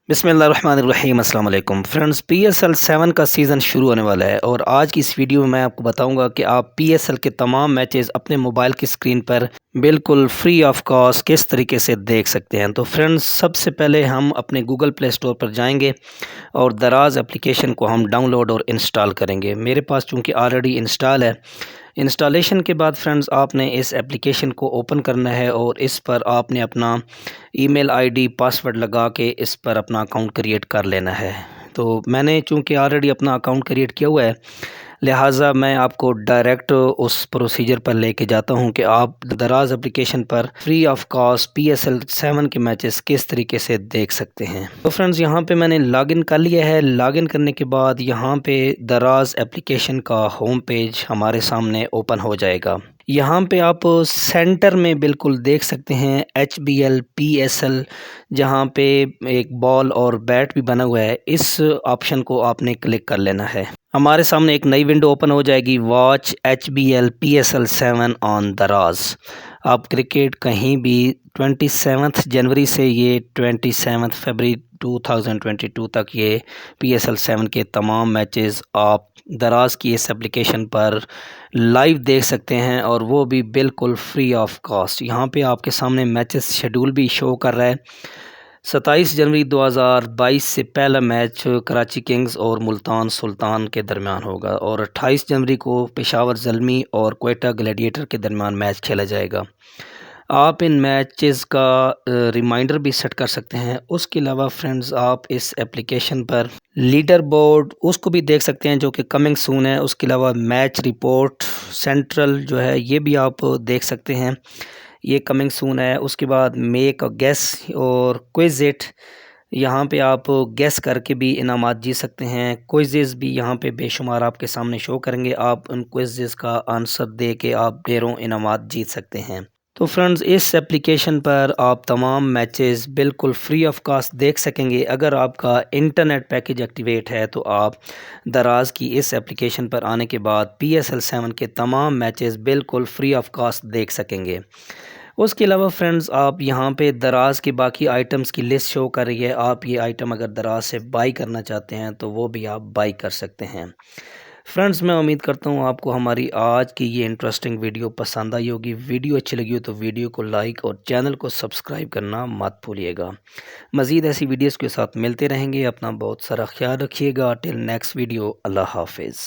बिस्मिल्लाहिर्रहमानिर्रहीम अस्सलाम वालेकुम फ्रेंड्स। पीएसएल 7 का सीज़न शुरू होने वाला है और आज की इस वीडियो में मैं आपको बताऊंगा कि आप पीएसएल के तमाम मैचेस अपने मोबाइल की स्क्रीन पर बिल्कुल फ्री ऑफ कॉस्ट किस तरीके से देख सकते हैं। तो फ्रेंड्स, सबसे पहले हम अपने गूगल प्ले स्टोर पर जाएंगे और दराज एप्लीकेशन को हम डाउनलोड और इंस्टॉल करेंगे। मेरे पास चूँकि ऑलरेडी इंस्टॉल है। इंस्टॉलेशन के बाद फ्रेंड्स, आपने इस एप्लीकेशन को ओपन करना है और इस पर आपने अपना ईमेल आईडी पासवर्ड लगा के इस पर अपना अकाउंट क्रिएट कर लेना है। तो मैंने चूँकि ऑलरेडी अपना अकाउंट क्रिएट किया हुआ है, लिहाजा मैं आपको डायरेक्ट उस प्रोसीजर पर लेके जाता हूं कि आप दराज एप्लीकेशन पर फ्री ऑफ कॉस्ट पीएसएल 7 के मैचेस किस तरीके से देख सकते हैं। तो फ्रेंड्स, यहां पे मैंने लॉगिन कर लिया है। लॉगिन करने के बाद यहां पे दराज एप्लीकेशन का होम पेज हमारे सामने ओपन हो जाएगा। यहाँ पे आप सेंटर में बिल्कुल देख सकते हैं HBL PSL, जहाँ पे एक बॉल और बैट भी बना हुआ है। इस ऑप्शन को आपने क्लिक कर लेना है। हमारे सामने एक नई विंडो ओपन हो जाएगी, वॉच HBL PSL 7 ऑन दराज। आप क्रिकेट कहीं भी 27 जनवरी से ये 27 फरवरी 2022 तक ये PSL 7 के तमाम मैचेस आप दराज की इस एप्लीकेशन पर लाइव देख सकते हैं और वो भी बिल्कुल फ्री ऑफ कॉस्ट। यहाँ पे आपके सामने मैचेस शेड्यूल भी शो कर रहा है। 27 जनवरी 2022 से पहला मैच कराची किंग्स और मुल्तान सुल्तान के दरमियान होगा और 28 जनवरी को पेशावर ज़ल्मी और क्वेटा ग्लैडिएटर के दरमियान मैच खेला जाएगा। आप इन मैचेस का रिमाइंडर भी सेट कर सकते हैं। उसके अलावा फ्रेंड्स, आप इस एप्लीकेशन पर लीडर बोर्ड उसको भी देख सकते हैं जो कि कमिंग सून है। उसके अलावा मैच रिपोर्ट सेंट्रल जो है ये भी आप देख सकते हैं, ये कमिंग सून है। उसके बाद मेक अ गेस और क्विज इट, यहाँ पे आप गेस करके भी इनामात जीत सकते हैं। क्विज़ेस भी यहाँ पे बेशुमार आपके सामने शो करेंगे। आप उन क्विज़ेस का आंसर दे के आप ढेरों इनामात जीत सकते हैं। तो फ्रेंड्स, इस एप्लीकेशन पर आप तमाम मैचेस बिल्कुल फ्री ऑफ कॉस्ट देख सकेंगे। अगर आपका इंटरनेट पैकेज एक्टिवेट है तो आप दराज की इस एप्लीकेशन पर आने के बाद PSL 7 के तमाम मैचेस बिल्कुल फ्री ऑफ कॉस्ट देख सकेंगे। उसके अलावा फ्रेंड्स, आप यहाँ पे दराज के बाकी आइटम्स की लिस्ट शो कर रही है। आप ये आइटम अगर दराज से बाई करना चाहते हैं तो वो भी आप बाई कर सकते हैं। फ्रेंड्स, मैं उम्मीद करता हूँ आपको हमारी आज की ये इंटरेस्टिंग वीडियो पसंद आई होगी। वीडियो अच्छी लगी हो तो वीडियो को लाइक और चैनल को सब्सक्राइब करना मत भूलिएगा। मज़ीद ऐसी वीडियोज़ के साथ मिलते रहेंगे। अपना बहुत सारा ख्याल रखिएगा। टिल नेक्स्ट वीडियो, अल्लाह हाफिज़।